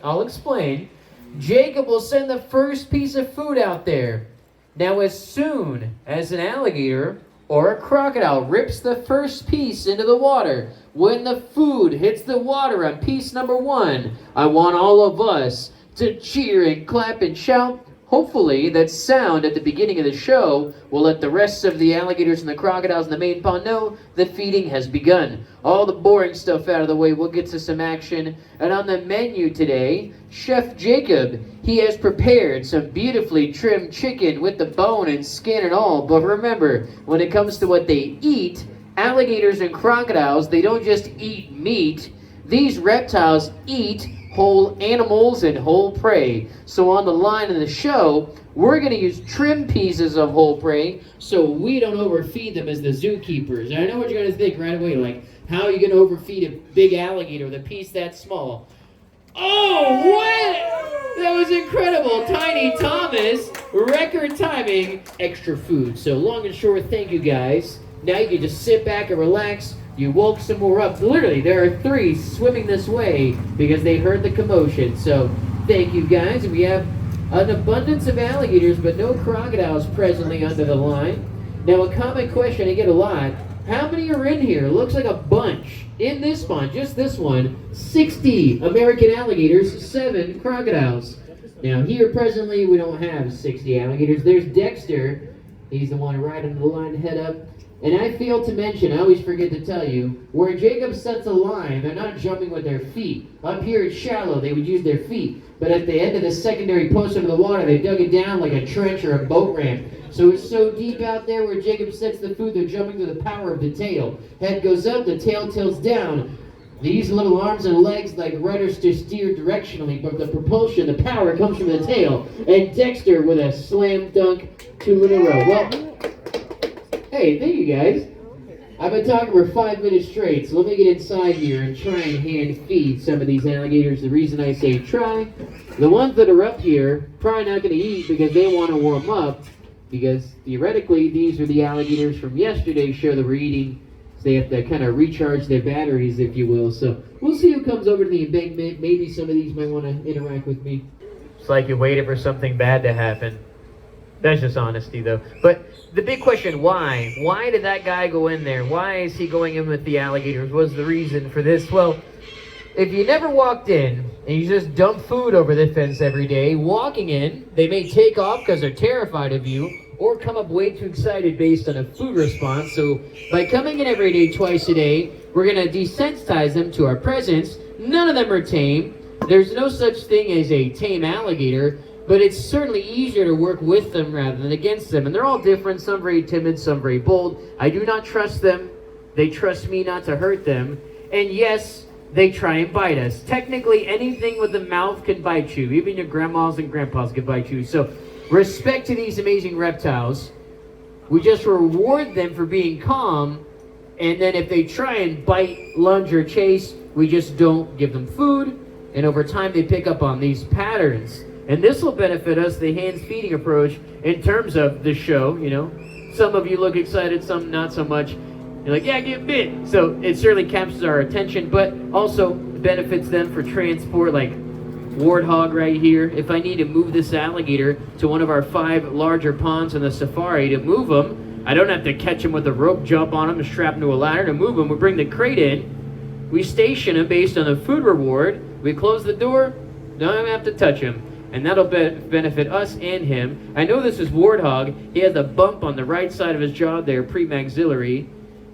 I'll explain. Jacob will send the first piece of food out there. Now, as soon as an alligator or a crocodile rips the first piece into the water, when the food hits the water on piece number one, I want all of us to cheer and clap and shout. Hopefully, that sound at the beginning of the show will let the rest of the alligators and the crocodiles in the main pond know the feeding has begun. All the boring stuff out of the way, we'll get to some action. And on the menu today, Chef Jacob, he has prepared some beautifully trimmed chicken with the bone and skin and all. But remember, when it comes to what they eat, alligators and crocodiles, they don't just eat meat. These reptiles eat whole animals and whole prey. So on the line of the show, we're going to use trim pieces of whole prey so we don't overfeed them as the zookeepers. And I know what you're going to think right away, like, how are you going to overfeed a big alligator with a piece that small? Oh, what? That was incredible. Tiny Thomas, record timing, extra food. So long and short, thank you guys. Now you can just sit back and relax. You woke some more up. Literally, there are 3 swimming this way because they heard the commotion. So, thank you guys. We have an abundance of alligators, but no crocodiles presently under the line. Now, a common question I get a lot, how many are in here? Looks like a bunch. In this pond, just this one, 60 American alligators, 7 crocodiles. Now, here presently, we don't have 60 alligators. There's Dexter. He's the one right under the line, head up. And I fail to mention, I always forget to tell you, where Jacob sets a line, they're not jumping with their feet. Up here it's shallow, they would use their feet. But at the end of the secondary post under the water, they dug it down like a trench or a boat ramp. So it's so deep out there where Jacob sets the food, they're jumping through the power of the tail. Head goes up, the tail tilts down. They use little arms and legs like rudders to steer directionally, but the propulsion, the power comes from the tail. And Dexter with a slam dunk, 2 in a row. Well, hey, thank you guys. I've been talking for 5 minutes straight, so let me get inside here and try and hand feed some of these alligators. The reason I say try, the ones that are up here, probably not going to eat because they want to warm up, because theoretically these are the alligators from yesterday's show that we're eating, so they have to kind of recharge their batteries, if you will. So we'll see who comes over to the embankment. Maybe some of these might want to interact with me. It's like you waited for something bad to happen. That's just honesty, though. But the big question, why? Why did that guy go in there? Why is he going in with the alligators? What's the reason for this? Well, if you never walked in and you just dump food over the fence every day, walking in, they may take off because they're terrified of you or come up way too excited based on a food response. So by coming in every day, twice a day, we're going to desensitize them to our presence. None of them are tame. There's no such thing as a tame alligator. But it's certainly easier to work with them rather than against them. And they're all different, some very timid, some very bold. I do not trust them. They trust me not to hurt them. And yes, they try and bite us. Technically, anything with a mouth can bite you. Even your grandmas and grandpas can bite you. So respect to these amazing reptiles. We just reward them for being calm. And then if they try and bite, lunge, or chase, we just don't give them food. And over time, they pick up on these patterns. And this will benefit us, the hands feeding approach, in terms of the show, you know. Some of you look excited, some not so much. You're like, yeah, get bit. So it certainly captures our attention, but also benefits them for transport, like warthog right here. If I need to move this alligator to one of our 5 larger ponds in the safari to move them, I don't have to catch him with a rope, jump on him, and strap him to a ladder to move him. We bring the crate in, we station him based on the food reward, we close the door, don't have to touch him. And that'll benefit us and him. I know this is Warthog. He has a bump on the right side of his jaw there, pre-maxillary.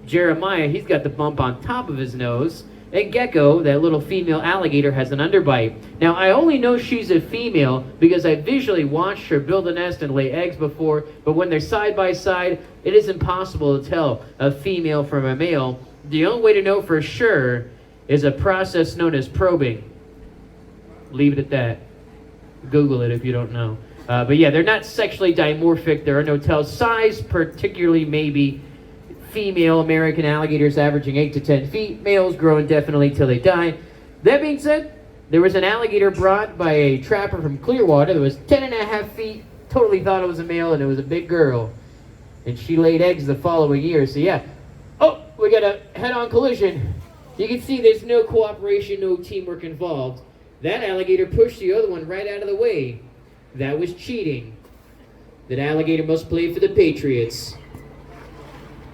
Jeremiah, he's got the bump on top of his nose. And Gecko, that little female alligator, has an underbite. Now, I only know she's a female because I visually watched her build a nest and lay eggs before, but when they're side by side, it is impossible to tell a female from a male. The only way to know for sure is a process known as probing. Leave it at that. Google it if you don't know. But yeah, they're not sexually dimorphic. There are no tells. Size, particularly maybe female American alligators averaging 8 to 10 feet. Males grow indefinitely till they die. That being said, there was an alligator brought by a trapper from Clearwater that was 10 and a half feet. Totally thought it was a male, and it was a big girl. And she laid eggs the following year. So yeah. Oh, we got a head-on collision. You can see there's no cooperation, no teamwork involved. That alligator pushed the other one right out of the way. That was cheating. That alligator must play for the Patriots.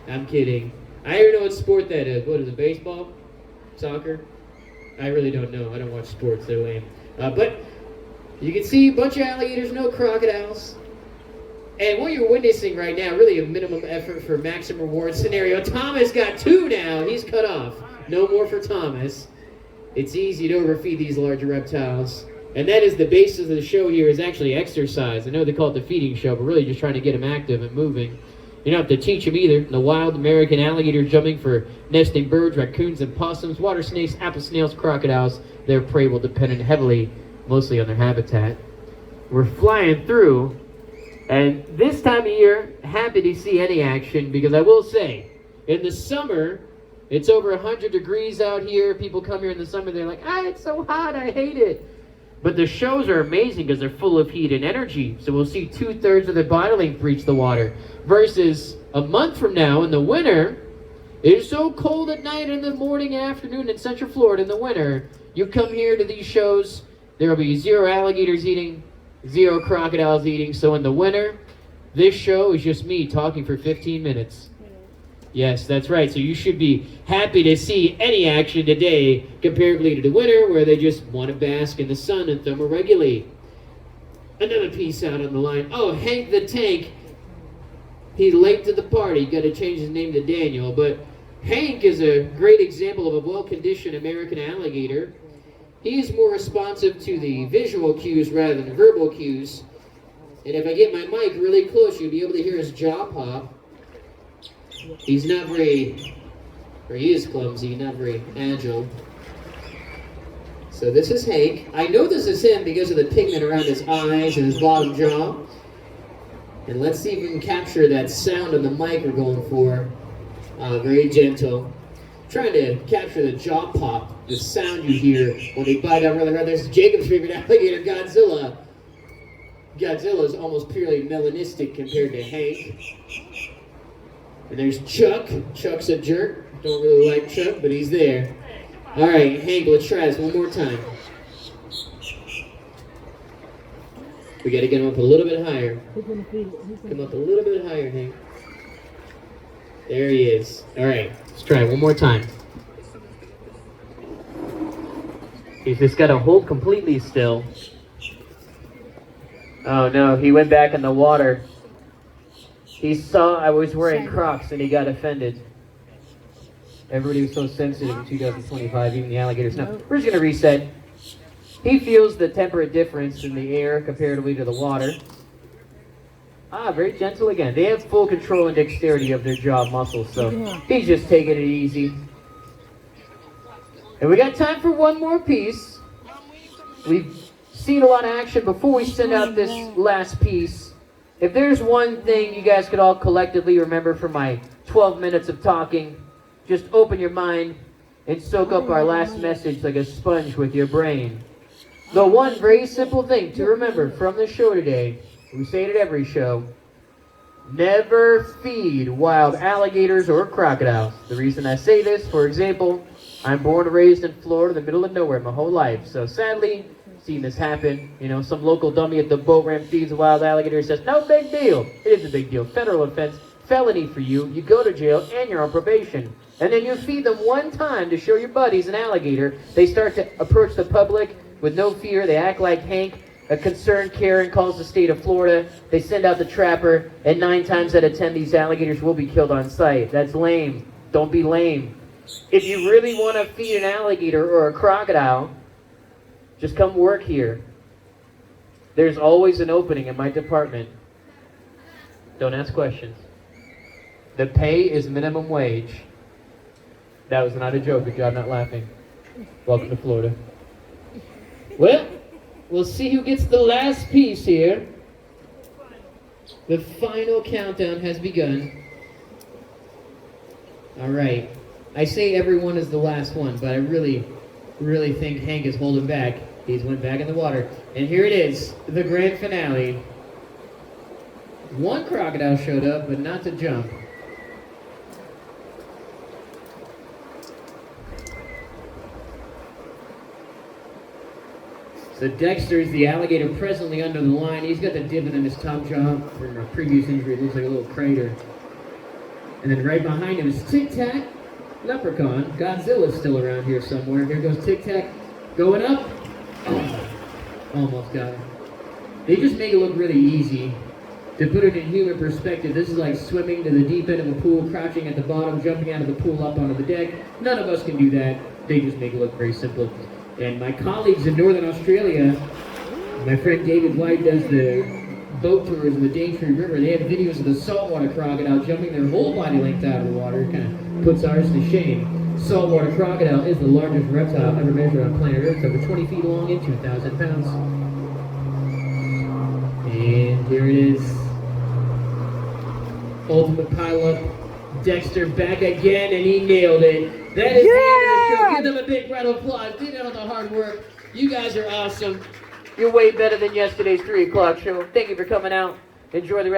I'm kidding. I don't even know what sport that is. What is it, baseball? Soccer? I really don't know. I don't watch sports. They're lame. But you can see a bunch of alligators, no crocodiles. And what you're witnessing right now, really a minimum effort for maximum reward scenario. Thomas got 2 now. He's cut off. No more for Thomas. It's easy to overfeed these larger reptiles. And that is the basis of the show here, is actually exercise. I know they call it the feeding show, but really just trying to get them active and moving. You don't have to teach them either. The wild American alligator jumping for nesting birds, raccoons, and possums, water snakes, apple snails, crocodiles. Their prey will depend heavily, mostly on their habitat. We're flying through, and this time of year, happy to see any action, because I will say, in the summer, it's over 100 degrees out here. People come here in the summer, they're like, it's so hot, I hate it. But the shows are amazing because they're full of heat and energy. So we'll see 2/3 of their body length reach the water. Versus a month from now in the winter, it is so cold at night and in the morning and afternoon in Central Florida in the winter. You come here to these shows, there will be 0 alligators eating, 0 crocodiles eating. So in the winter, this show is just me talking for 15 minutes. Yes, that's right. So you should be happy to see any action today comparatively to the winter, where they just want to bask in the sun and thermoregulate. Another piece out on the line. Oh, Hank the Tank. He's late to the party. Got to change his name to Daniel. But Hank is a great example of a well-conditioned American alligator. He's more responsive to the visual cues rather than verbal cues. And if I get my mic really close, you'll be able to hear his jaw pop. He's not very, or he is clumsy, not very agile. So this is Hank. I know this is him because of the pigment around his eyes and his bottom jaw. And let's see if we can capture that sound on the mic we're going for. Very gentle. Trying to capture the jaw pop, the sound you hear when they bite out really hard. There's Jacob's favorite alligator, Godzilla. Godzilla is almost purely melanistic compared to Hank. And there's Chuck. Chuck's a jerk. Don't really like Chuck, but he's there. All right, Hank, let's try this one more time. We got to get him up a little bit higher. Come up a little bit higher, Hank. There he is. All right, let's try it one more time. He's just got to hold completely still. Oh no, he went back in the water. He saw I was wearing Crocs and he got offended. Everybody was so sensitive in 2025, even the alligators. Now, we're just going to reset. He feels the temperate difference in the air comparatively to the water. Very gentle again. They have full control and dexterity of their jaw muscles, so he's just taking it easy. And we got time for one more piece. We've seen a lot of action. Before we send out this last piece, if there's one thing you guys could all collectively remember from my 12 minutes of talking, just open your mind and soak up our last message like a sponge with your brain. The one very simple thing to remember from the show today, we say it at every show, never feed wild alligators or crocodiles. The reason I say this, for example, I'm born and raised in Florida, the middle of nowhere my whole life. So sadly, seen this happen. You know, some local dummy at the boat ramp feeds a wild alligator and says, no big deal. It is a big deal. Federal offense, felony for you. You go to jail and you're on probation. And then you feed them one time to show your buddies an alligator. They start to approach the public with no fear. They act like Hank. A concerned Karen calls the state of Florida. They send out the trapper. And 9 times out of 10, these alligators will be killed on sight. That's lame. Don't be lame. If you really want to feed an alligator or a crocodile, just come work here. There's always an opening in my department. Don't ask questions. The pay is minimum wage. That was not a joke. Good job not laughing. Welcome to Florida. Well, we'll see who gets the last piece here. The final countdown has begun. All right. I say everyone is the last one, but I really think Hank is holding back. He's went back in the water. And here it is, the grand finale. One crocodile showed up, but not to jump. So Dexter's the alligator presently under the line. He's got the divot in his top jaw from a previous injury. It looks like a little crater. And then right behind him is Tic Tac, Leprechaun. Godzilla's still around here somewhere. Here goes Tic Tac going up. Oh, almost got it. They just make it look really easy. To put it in human perspective, this is like swimming to the deep end of a pool, crouching at the bottom, jumping out of the pool up onto the deck. None of us can do that. They just make it look very simple. And my colleagues in Northern Australia, my friend David White does the boat tours of the Daintree River. They have videos of the saltwater crocodile jumping their whole body length out of the water. It kind of puts ours to shame. Saltwater crocodile is the largest reptile ever measured on planet Earth, over 20 feet long and 2,000 pounds. And here it is. Ultimate pileup. Dexter back again, and he nailed it. That is the end of the show. Give them a big round of applause. Dig out all the hard work. You guys are awesome. You're way better than yesterday's 3 o'clock show. Thank you for coming out. Enjoy the rest.